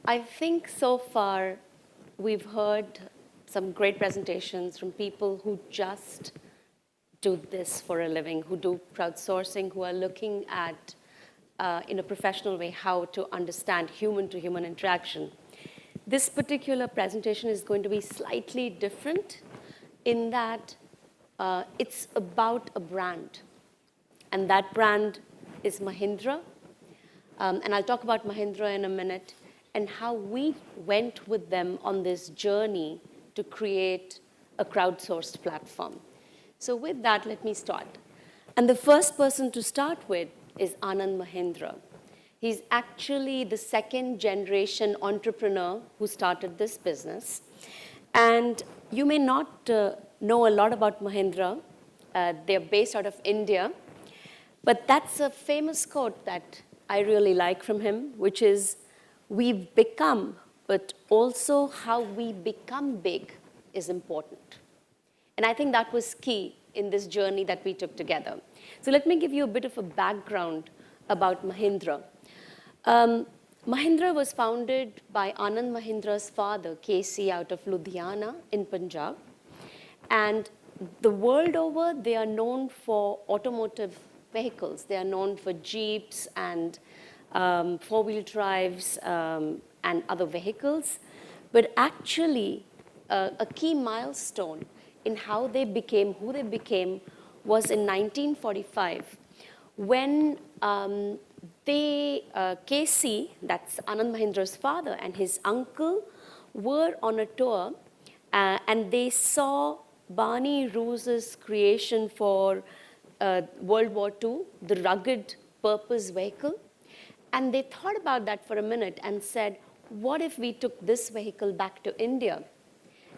I think so far we've heard some great presentations from people who just do this for a living, who do crowdsourcing, who are looking at, in a professional way, how to understand human-to-human interaction. This particular presentation is going to be slightly different in that it's about a brand. And that brand is Mahindra. And I'll talk about Mahindra in a minute and how we went with them on this journey to create a crowdsourced platform. So with that, let me start. And the first person to start with is Anand Mahindra. He's actually the second generation entrepreneur who started this business. And you may not know a lot about Mahindra. They're based out of India. But that's a famous quote that I really like from him, which is, we've become, but also how we become big is important. And I think that was key in this journey that we took together. So let me give you a bit of a background about Mahindra. Mahindra was founded by Anand Mahindra's father, KC, out of Ludhiana in Punjab. And the world over, they are known for automotive vehicles. They are known for Jeeps and four-wheel drives and other vehicles. But actually, a key milestone in how they became who they became was in 1945, when KC, that's Anand Mahindra's father, and his uncle were on a tour, and they saw Barney Roos's creation for World War II, the rugged purpose vehicle. And they thought about that for a minute and said, what if we took this vehicle back to India?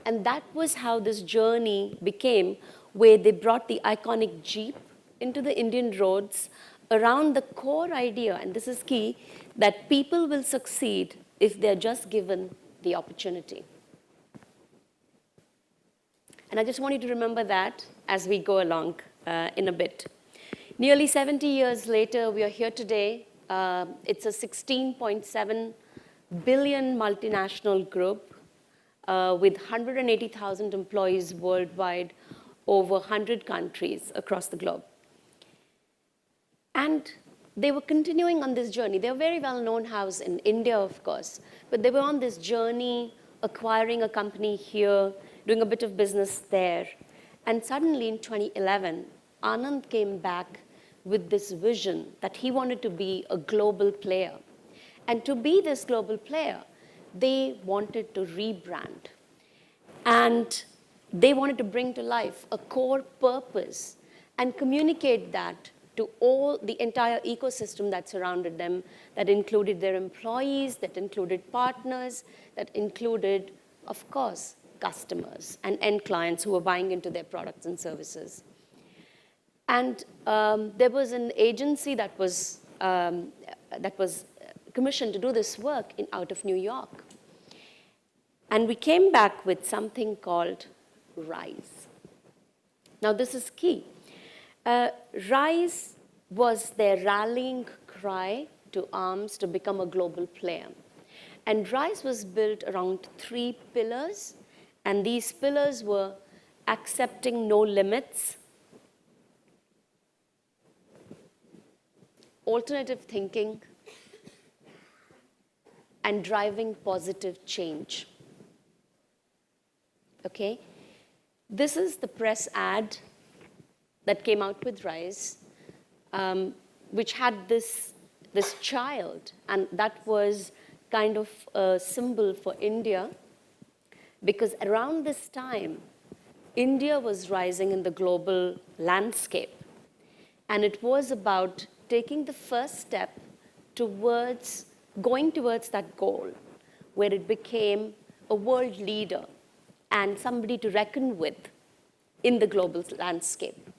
And that was how this journey became, where they brought the iconic Jeep into the Indian roads around the core idea, and this is key, that people will succeed if they're just given the opportunity. And I just want you to remember that as we go along in a bit. Nearly 70 years later, we are here today. It's a 16.7 billion multinational group with 180,000 employees worldwide, over 100 countries across the globe. And they were continuing on this journey. They're a very well-known house in India, of course, but they were on this journey, acquiring a company here, doing a bit of business there. And suddenly in 2011, Anand came back with this vision that he wanted to be a global player. And to be this global player, they wanted to rebrand. And they wanted to bring to life a core purpose and communicate that to the entire ecosystem that surrounded them, that included their employees, that included partners, that included, of course, customers and end clients who were buying into their products and services. And there was an agency that was commissioned to do this work out of New York. And we came back with something called RISE. Now, this is key. RISE was their rallying cry to arms to become a global player. And RISE was built around 3 pillars. And these pillars were accepting no limits, alternative thinking, and driving positive change. Okay? This is the press ad that came out with RISE, which had this child, and that was kind of a symbol for India, because around this time, India was rising in the global landscape. And it was about taking the first step towards going towards that goal, where it became a world leader and somebody to reckon with in the global landscape.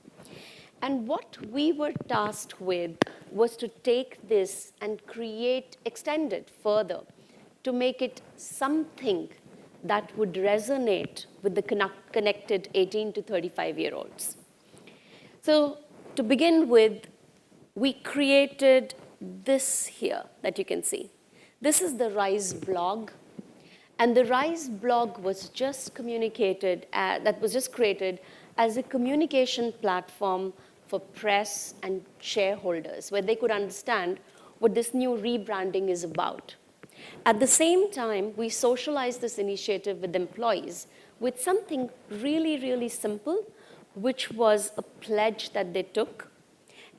And what we were tasked with was to take this and extend it further, to make it something that would resonate with the connected 18 to 35-year-olds. So to begin with, we created this here that you can see. This is the RISE blog. And the RISE blog was just that was just created as a communication platform for press and shareholders, where they could understand what this new rebranding is about. At the same time, we socialized this initiative with employees with something really, really simple, which was a pledge that they took.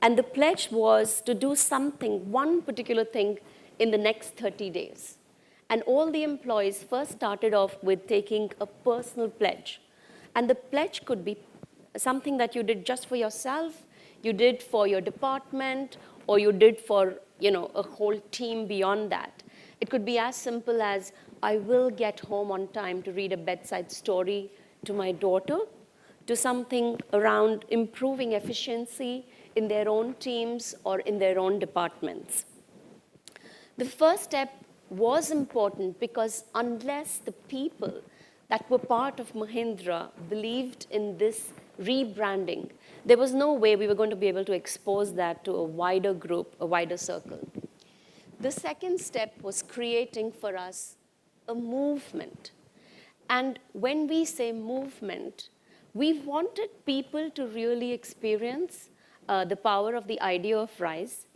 And the pledge was to do something, one particular thing, in the next 30 days. And all the employees first started off with taking a personal pledge. And the pledge could be something that you did just for yourself, you did for your department, or you did for a whole team beyond that. It could be as simple as, I will get home on time to read a bedside story to my daughter, to something around improving efficiency in their own teams or in their own departments. The first step was important because unless the people that were part of Mahindra believed in this rebranding, there was no way we were going to be able to expose that to a wider group, a wider circle. The second step was creating for us a movement. And when we say movement, we wanted people to really experience the power of the idea of RISE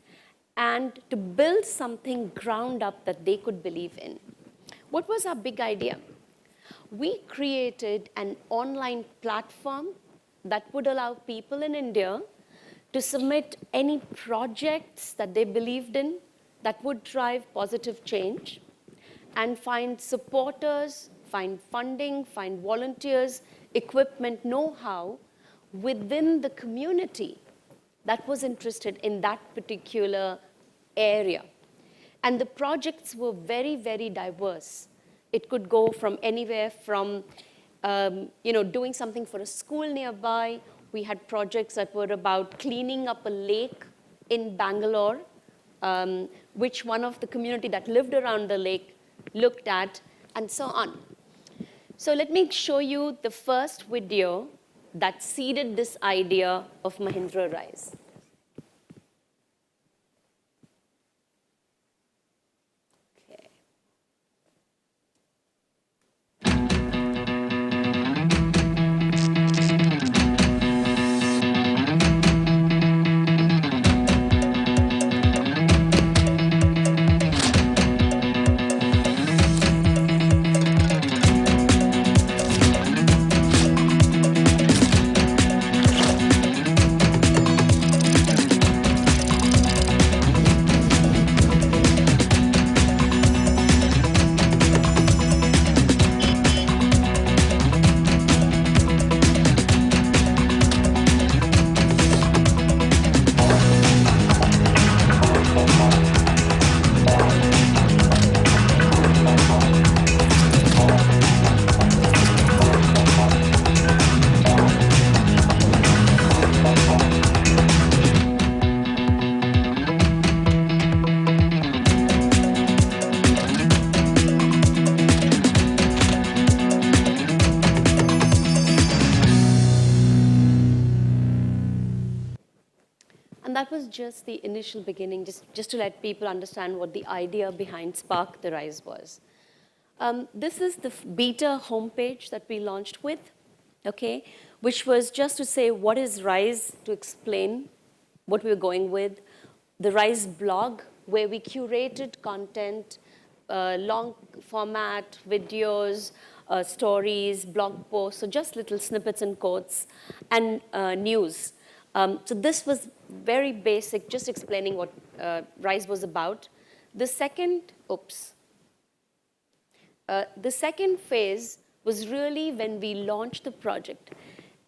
and to build something ground up that they could believe in. What was our big idea? We created an online platform that would allow people in India to submit any projects that they believed in that would drive positive change, and find supporters, find funding, find volunteers, equipment, know-how within the community that was interested in that particular area. And the projects were very, very diverse. It could go from anywhere from doing something for a school nearby. We had projects that were about cleaning up a lake in Bangalore, which one of the community that lived around the lake looked at, and so on. So let me show you the first video that seeded this idea of Mahindra RISE. And that was just the initial beginning, just to let people understand what the idea behind Spark the Rise was. This is the beta homepage that we launched with, okay, which was just to say what is RISE, to explain what we were going with. The RISE blog, where we curated content, long format, videos, stories, blog posts, so just little snippets and quotes, and news. So this was very basic, just explaining what RISE was about. The second phase was really when we launched the project.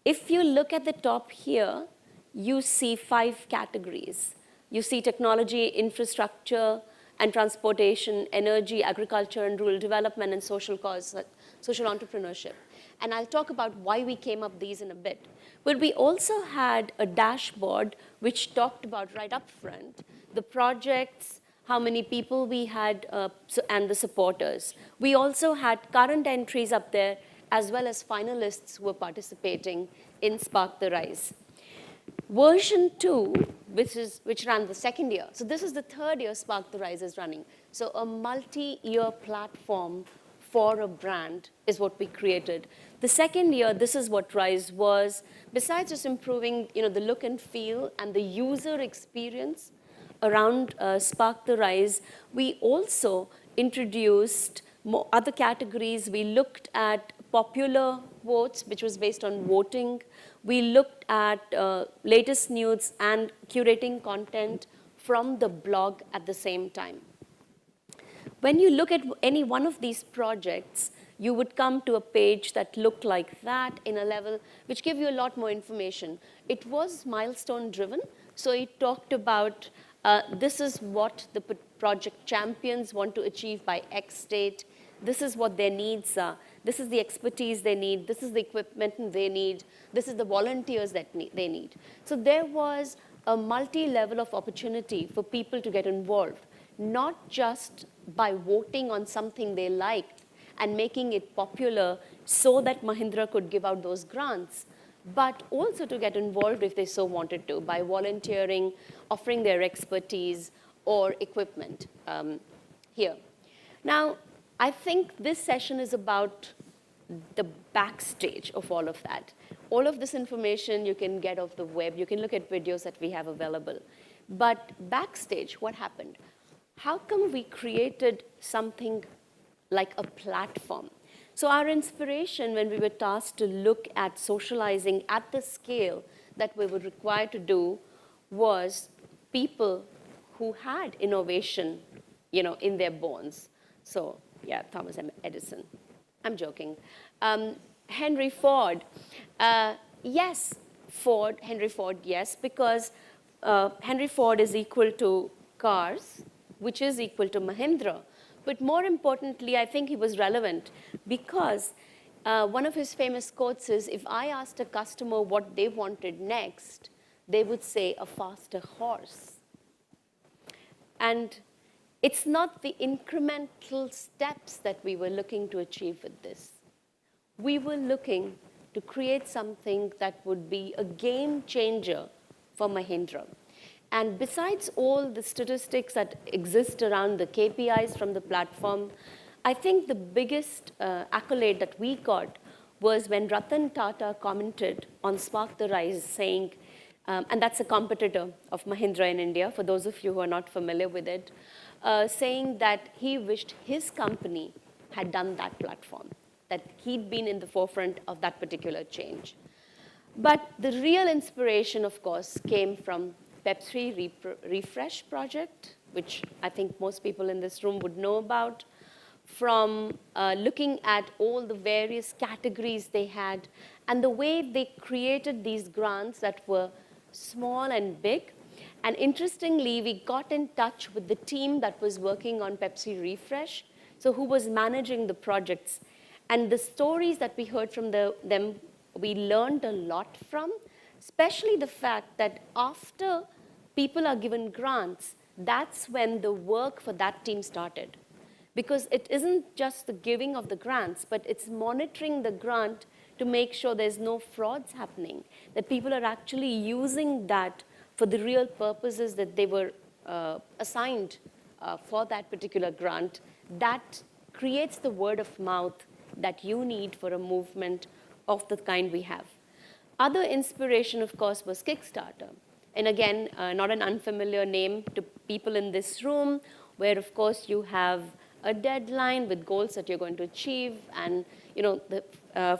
If you look at the top here, you see 5 categories. You see technology, infrastructure, and transportation, energy, agriculture, and rural development, and social cause, social entrepreneurship. And I'll talk about why we came up these in a bit. But we also had a dashboard which talked about right up front the projects, how many people we had, and the supporters. We also had current entries up there, as well as finalists who were participating in Spark the Rise. Version 2, which ran the second year. So this is the third year Spark the Rise is running. So a multi-year platform for a brand is what we created. The second year, this is what Rise was. Besides just improving, the look and feel and the user experience around Spark the Rise, we also introduced other categories. We looked at popular votes, which was based on voting. We looked at latest news and curating content from the blog at the same time. When you look at any one of these projects, you would come to a page that looked like that in a level which gave you a lot more information. It was milestone driven, so it talked about this is what the project champions want to achieve by X date. This is what their needs are. This is the expertise they need. This is the equipment they need. This is the volunteers that they need. So there was a multi-level of opportunity for people to get involved, not just by voting on something they liked and making it popular so that Mahindra could give out those grants, but also to get involved if they so wanted to by volunteering, offering their expertise or equipment here. Now, I think this session is about the backstage of all of that. All of this information you can get off the web. You can look at videos that we have available. But backstage, what happened? How come we created something like a platform? So our inspiration when we were tasked to look at socializing at the scale that we were required to do was people who had innovation, in their bones. So yeah, Thomas Edison. I'm joking. Henry Ford. Yes, Henry Ford, yes, because Henry Ford is equal to cars, which is equal to Mahindra. But more importantly, I think he was relevant because one of his famous quotes is, if I asked a customer what they wanted next, they would say a faster horse. And it's not the incremental steps that we were looking to achieve with this. We were looking to create something that would be a game changer for Mahindra. And besides all the statistics that exist around the KPIs from the platform, I think the biggest accolade that we got was when Ratan Tata commented on Spark the Rise saying, and that's a competitor of Mahindra in India, for those of you who are not familiar with it, saying that he wished his company had done that platform, that he'd been in the forefront of that particular change. But the real inspiration, of course, came from Pepsi Refresh project, which I think most people in this room would know about, from looking at all the various categories they had and the way they created these grants that were small and big. And interestingly, we got in touch with the team that was working on Pepsi Refresh, so who was managing the projects. And the stories that we heard from them, we learned a lot from, especially the fact that after people are given grants, that's when the work for that team started. Because it isn't just the giving of the grants, but it's monitoring the grant to make sure there's no frauds happening, that people are actually using that for the real purposes that they were assigned for that particular grant. That creates the word of mouth that you need for a movement of the kind we have. Other inspiration, of course, was Kickstarter. And again, not an unfamiliar name to people in this room, where, of course, you have a deadline with goals that you're going to achieve and the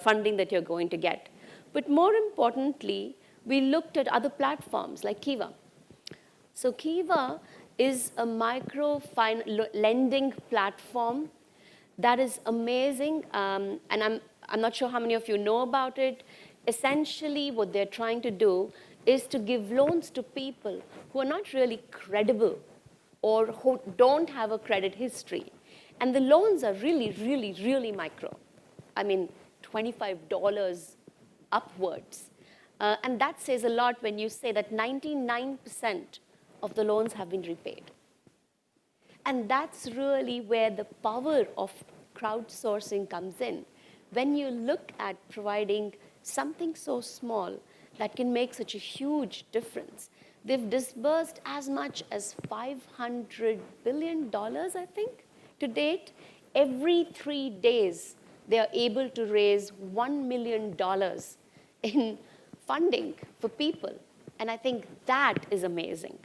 funding that you're going to get. But more importantly, we looked at other platforms like Kiva. So Kiva is a micro lending platform that is amazing, and I'm not sure how many of you know about it. Essentially, what they're trying to do is to give loans to people who are not really credible or who don't have a credit history. And the loans are really, really, really micro. I mean, $25 upwards. And that says a lot when you say that 99% of the loans have been repaid. And that's really where the power of crowdsourcing comes in. When you look at providing something so small that can make such a huge difference. They've disbursed as much as $500 billion, I think, to date. Every 3 days, they are able to raise $1 million in funding for people. And I think that is amazing.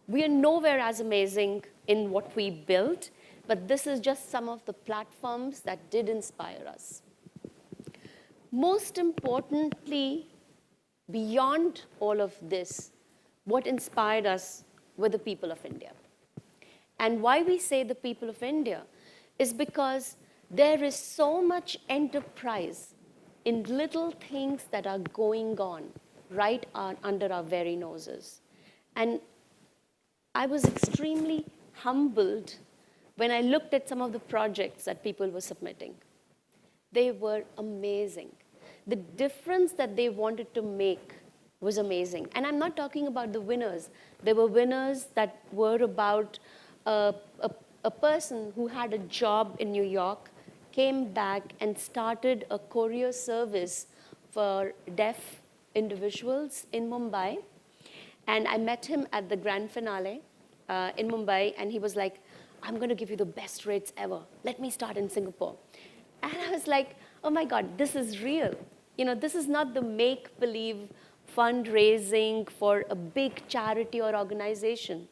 We are nowhere as amazing in what we built, but this is just some of the platforms that did inspire us. Most importantly, beyond all of this, what inspired us were the people of India. And why we say the people of India is because there is so much enterprise in little things that are going on right under our very noses. And I was extremely humbled when I looked at some of the projects that people were submitting. They were amazing. The difference that they wanted to make was amazing. And I'm not talking about the winners. There were winners that were about a person who had a job in New York, came back and started a courier service for deaf individuals in Mumbai. And I met him at the grand finale in Mumbai, and he was like, I'm going to give you the best rates ever. Let me start in Singapore. And I was like, oh my God, this is real. You know, this is not the make-believe fundraising for a big charity or organization.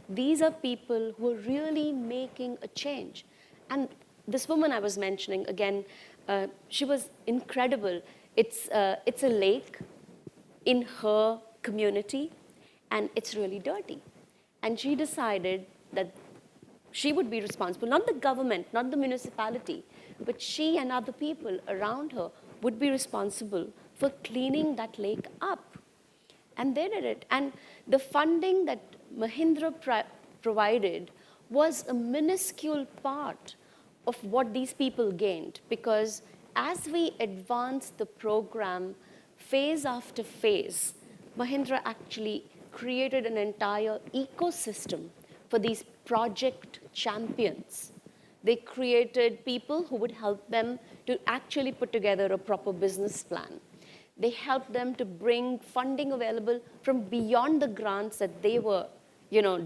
These are people who are really making a change. And this woman I was mentioning, again, she was incredible. It's a lake in her community, and it's really dirty. And she decided that she would be responsible, not the government, not the municipality, but she and other people around her would be responsible for cleaning that lake up. And they did it. And the funding that Mahindra provided was a minuscule part of what these people gained, because as we advanced the program phase after phase, Mahindra actually created an entire ecosystem for these project champions. They created people who would help them to actually put together a proper business plan. They helped them to bring funding available from beyond the grants that they were,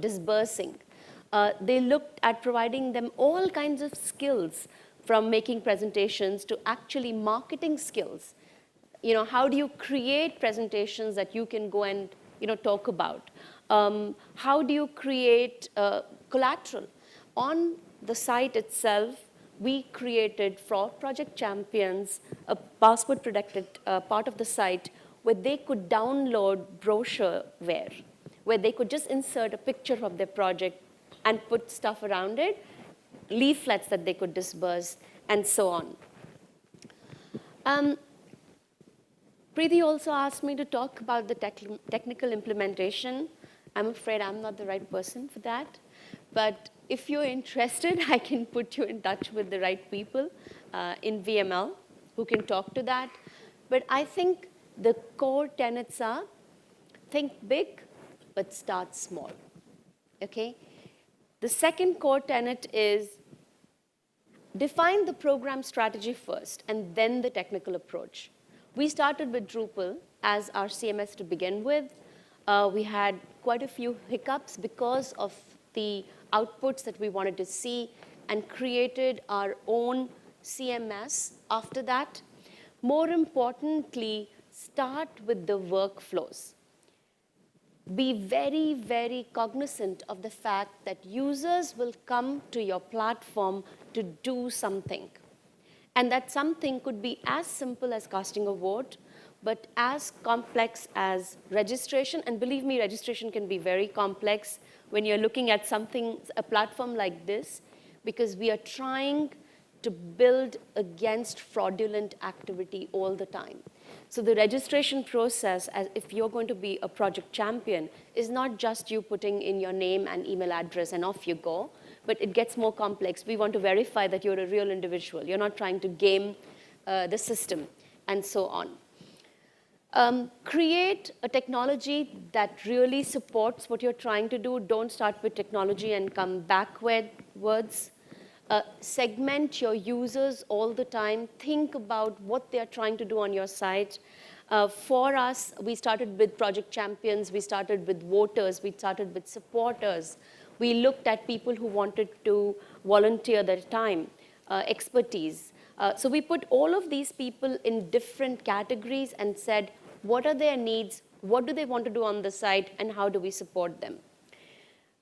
disbursing. They looked at providing them all kinds of skills, from making presentations to actually marketing skills. How do you create presentations that you can go and talk about? How do you create collateral? On the site itself, we created for Project Champions a password-protected part of the site where they could download brochureware, where they could just insert a picture of their project and put stuff around it, leaflets that they could disburse, and so on. Preeti also asked me to talk about the technical implementation. I'm afraid I'm not the right person for that. But if you're interested, I can put you in touch with the right people in VML who can talk to that. But I think the core tenets are think big, but start small. Okay? The second core tenet is define the program strategy first, and then the technical approach. We started with Drupal as our CMS to begin with. We had quite a few hiccups because of the outputs that we wanted to see, and created our own CMS after that. More importantly, start with the workflows. Be very, very cognizant of the fact that users will come to your platform to do something. And that something could be as simple as casting a vote, but as complex as registration. And believe me, registration can be very complex when you're looking at something, a platform like this, because we are trying to build against fraudulent activity all the time. So the registration process, as if you're going to be a project champion, is not just you putting in your name and email address and off you go, but it gets more complex. We want to verify that you're a real individual. You're not trying to game the system, and so on. Create a technology that really supports what you're trying to do. Don't start with technology and come backwards. Segment your users all the time. Think about what they're trying to do on your site. For us, we started with project champions, we started with voters, we started with supporters. We looked at people who wanted to volunteer their time, expertise. So we put all of these people in different categories and said, what are their needs, what do they want to do on the site, and how do we support them?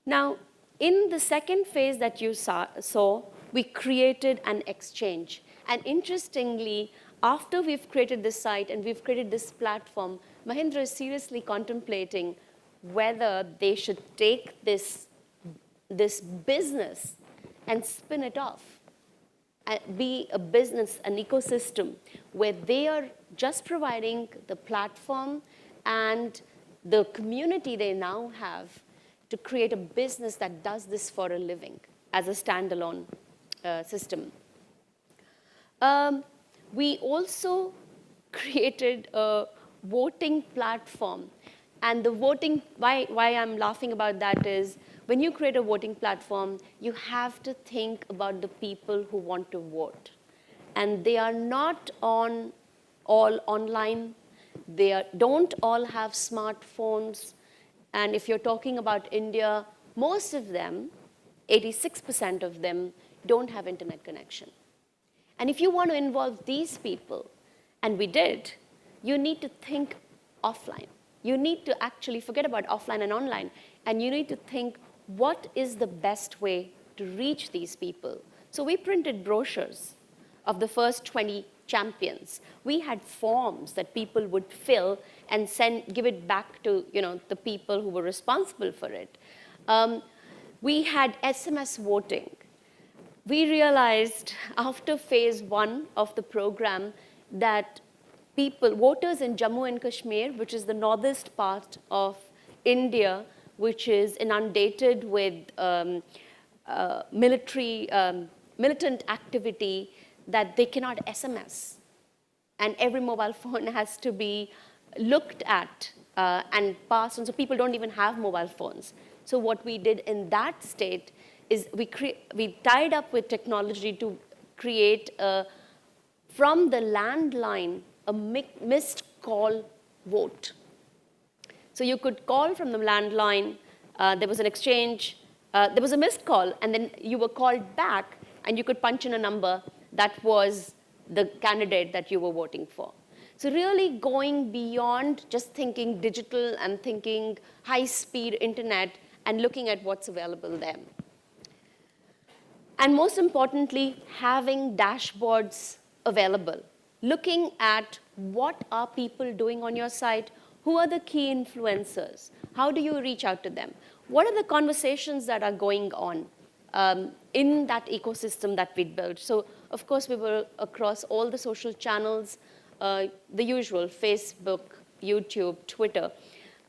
Now, in the second phase that you saw, we created an exchange. And interestingly, after we've created this site and we've created this platform, Mahindra is seriously contemplating whether they should take this business and spin it off, and be a business, an ecosystem, where they are just providing the platform and the community they now have to create a business that does this for a living as a standalone system. We also created a voting platform. And the voting, why I'm laughing about that is, when you create a voting platform, you have to think about the people who want to vote. And they are not all online. They don't all have smartphones. And if you're talking about India, most of them, 86% of them, don't have internet connection. And if you want to involve these people, and we did, you need to think offline. You need to actually forget about offline and online, and you need to think, what is the best way to reach these people? So we printed brochures of the first 20 champions. We had forms that people would fill and give it back to the people who were responsible for it. We had SMS voting. We realized after phase 1 of the program that voters in Jammu and Kashmir, which is the northest part of India, which is inundated with militant activity, that they cannot SMS. And every mobile phone has to be looked at and passed on, so people don't even have mobile phones. So what we did in that state is we tied up with technology to create, from the landline, a missed call vote. So you could call from the landline, there was an exchange, there was a missed call, and then you were called back, and you could punch in a number that was the candidate that you were voting for. So really going beyond just thinking digital and thinking high-speed internet and looking at what's available there. And most importantly, having dashboards available, looking at what are people doing on your site, who are the key influencers, how do you reach out to them, what are the conversations that are going on in that ecosystem that we'd built. So of course we were across all the social channels, the usual, Facebook, YouTube, Twitter.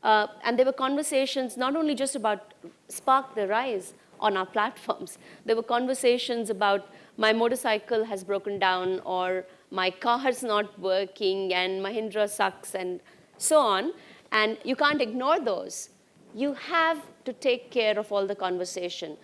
And there were conversations not only just about Spark the Rise on our platforms, there were conversations about my motorcycle has broken down, or my car is not working, and Mahindra sucks, and so on. And you can't ignore those. You have to take care of all the conversation.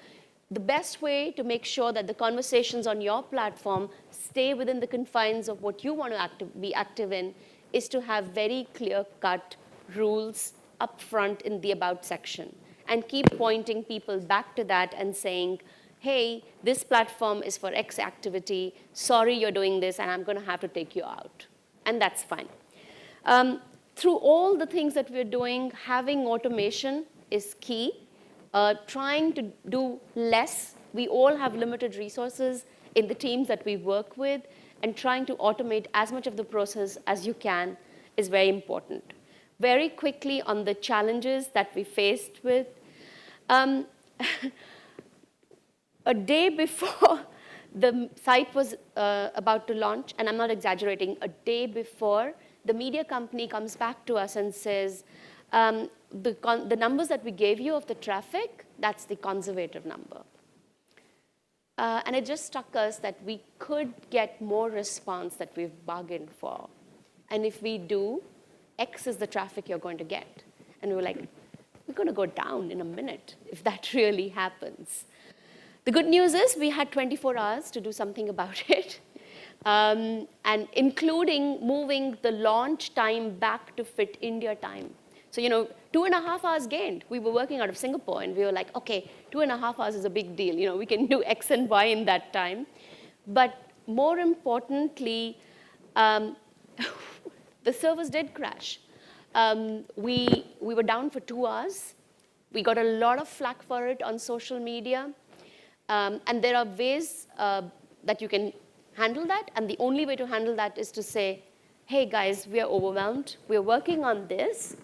The best way to make sure that the conversations on your platform stay within the confines of what you want to be active in is to have very clear-cut rules up front in the About section, and keep pointing people back to that and saying, hey, this platform is for X activity, sorry you're doing this, and I'm going to have to take you out. And that's fine. Through all the things that we're doing, having automation is key. Trying to do less. We all have limited resources in the teams that we work with, and trying to automate as much of the process as you can is very important. Very quickly on the challenges that we faced with. A day before the site was about to launch, and I'm not exaggerating, a day before, the media company comes back to us and says, the numbers that we gave you of the traffic, that's the conservative number. And it just struck us that we could get more response that we've bargained for. And if we do, X is the traffic you're going to get. And we were like, we're going to go down in a minute if that really happens. The good news is we had 24 hours to do something about it. and including moving the launch time back to fit India time. So, 2.5 hours gained. We were working out of Singapore, and we were like, okay, 2.5 hours is a big deal. We can do X and Y in that time. But more importantly, the servers did crash. We were down for 2 hours. We got a lot of flack for it on social media. And there are ways that you can handle that. And the only way to handle that is to say, hey, guys, we are overwhelmed. We're working on this,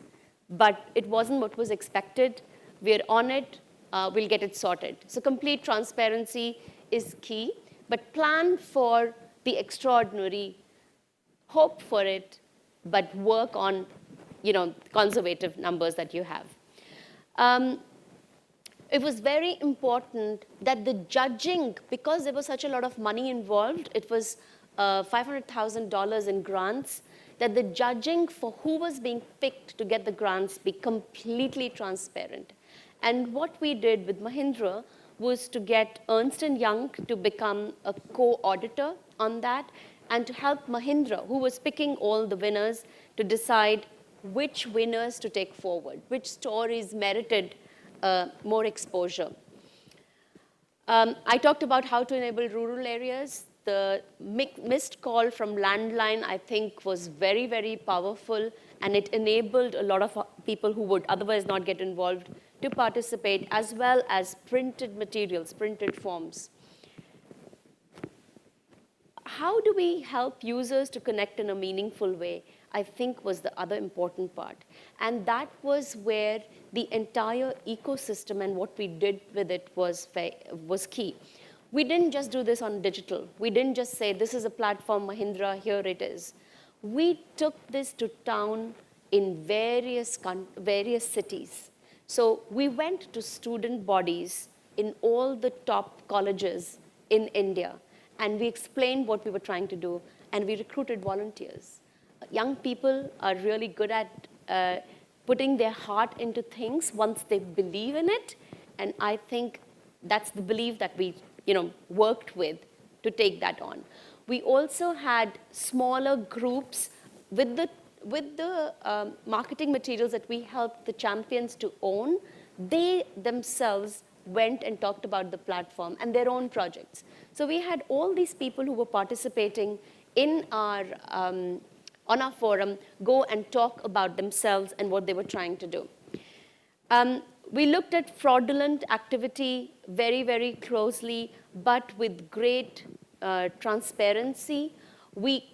but it wasn't what was expected. We're on it. We'll get it sorted. So complete transparency is key. But plan for the extraordinary, hope for it, but work on conservative numbers that you have. It was very important that the judging, because there was such a lot of money involved, it was $500,000 in grants, that the judging for who was being picked to get the grants be completely transparent. And what we did with Mahindra was to get Ernst & Young to become a co-auditor on that, and to help Mahindra, who was picking all the winners, to decide which winners to take forward, which stories merited more exposure. I talked about how to enable rural areas. The missed call from landline, I think, was very, very powerful, and it enabled a lot of people who would otherwise not get involved to participate, as well as printed materials, printed forms. How do we help users to connect in a meaningful way, I think, was the other important part. And that was where the entire ecosystem and what we did with it was key. We didn't just do this on digital. We didn't just say, this is a platform, Mahindra, here it is. We took this to town in various cities. So we went to student bodies in all the top colleges in India, and we explained what we were trying to do, and we recruited volunteers. Young people are really good at putting their heart into things once they believe in it, and I think that's the belief that we worked with to take that on. We also had smaller groups with the marketing materials that we helped the champions to own. They themselves went and talked about the platform and their own projects. So we had all these people who were participating in our on our forum go and talk about themselves and what they were trying to do. We looked at fraudulent activity very, very closely, but with great transparency. We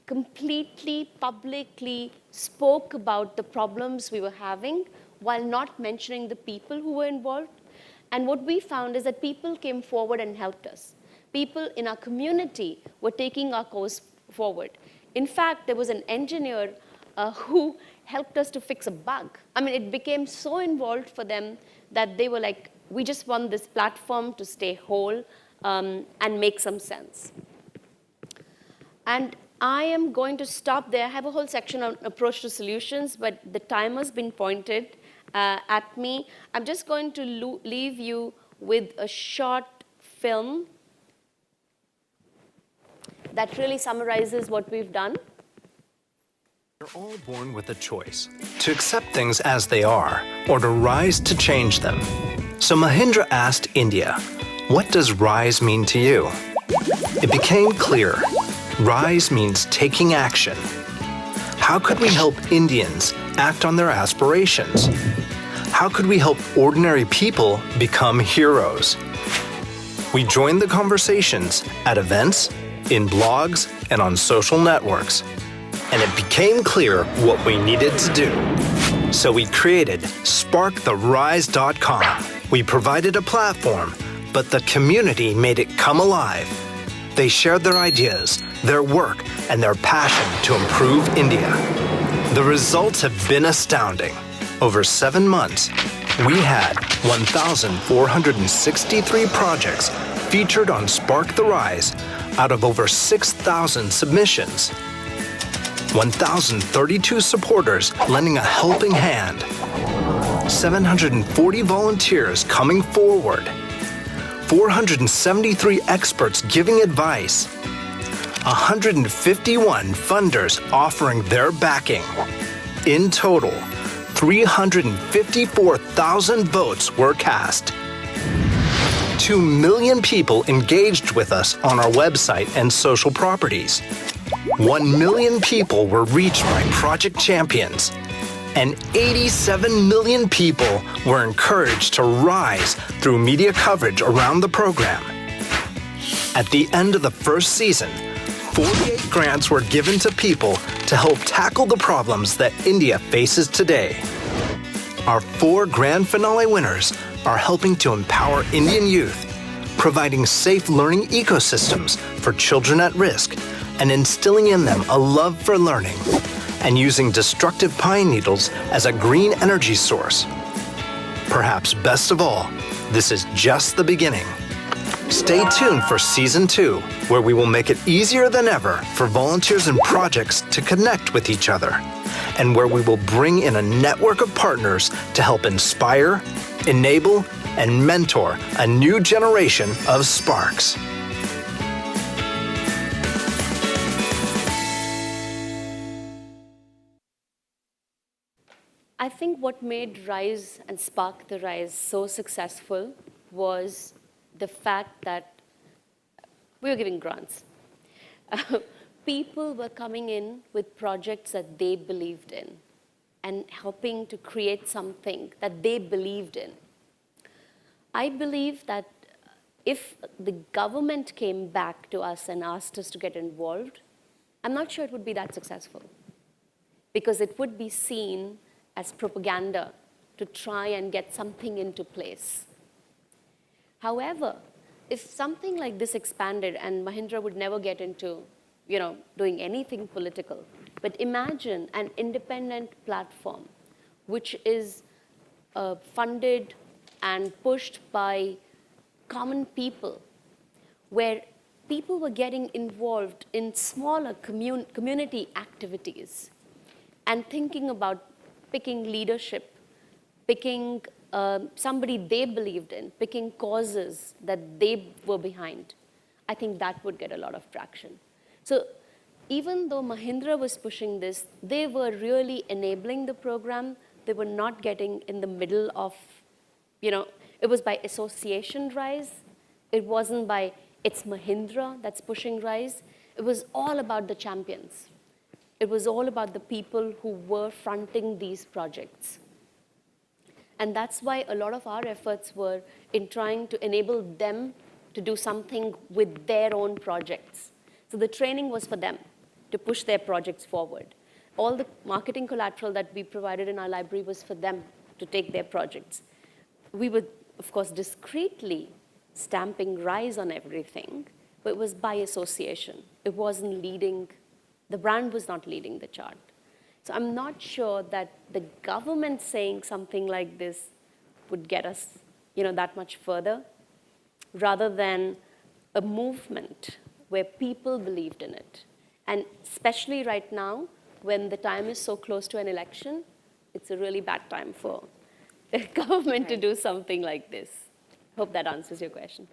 completely, publicly spoke about the problems we were having while not mentioning the people who were involved. And what we found is that people came forward and helped us. People in our community were taking our cause forward. In fact, there was an engineer who helped us to fix a bug. I mean, it became so involved for them that they were like, we just want this platform to stay whole and make some sense. And I am going to stop there. I have a whole section on approach to solutions, but the timer's been pointed at me. I'm just going to leave you with a short film that really summarizes what we've done. We're all born with a choice, to accept things as they are, or to rise to change them. So Mahindra asked India, what does rise mean to you? It became clear. Rise means taking action. How could we help Indians act on their aspirations? How could we help ordinary people become heroes? We joined the conversations at events, in blogs, and on social networks. And it became clear what we needed to do. So we created SparkTheRise.com. We provided a platform, but the community made it come alive. They shared their ideas, their work, and their passion to improve India. The results have been astounding. Over 7 months, we had 1,463 projects featured on Spark the Rise out of over 6,000 submissions. 1,032 supporters lending a helping hand. 740 volunteers coming forward. 473 experts giving advice. 151 funders offering their backing. In total, 354,000 votes were cast. 2 million people engaged with us on our website and social properties. 1 million people were reached by Project Champions. And 87 million people were encouraged to rise through media coverage around the program. At the end of the first season, 48 grants were given to people to help tackle the problems that India faces today. Our 4 grand finale winners are helping to empower Indian youth, providing safe learning ecosystems for children at risk, and instilling in them a love for learning, and using destructive pine needles as a green energy source. Perhaps best of all, this is just the beginning. Stay tuned for Season 2, where we will make it easier than ever for volunteers and projects to connect with each other, and where we will bring in a network of partners to help inspire, enable, and mentor a new generation of Sparks. I think what made Rise and Spark the Rise so successful was the fact that we were giving grants. People were coming in with projects that they believed in and helping to create something that they believed in. I believe that if the government came back to us and asked us to get involved, I'm not sure it would be that successful, because it would be seen as propaganda to try and get something into place. However, if something like this expanded, and Mahindra would never get into, doing anything political, but imagine an independent platform which is funded and pushed by common people, where people were getting involved in smaller community activities and thinking about picking leadership, picking somebody they believed in, picking causes that they were behind, I think that would get a lot of traction. So even though Mahindra was pushing this, they were really enabling the program. They were not getting in the middle of, it was by association Rise. It wasn't by, it's Mahindra that's pushing Rise. It was all about the champions. It was all about the people who were fronting these projects. And that's why a lot of our efforts were in trying to enable them to do something with their own projects. So the training was for them to push their projects forward. All the marketing collateral that we provided in our library was for them to take their projects. We were, of course, discreetly stamping Rise on everything, but it was by association. It wasn't leading, the brand was not leading the chart. So I'm not sure that the government saying something like this would get us, that much further, rather than a movement where people believed in it. And especially right now, when the time is so close to an election, it's a really bad time for the government to do something like this. Hope that answers your question.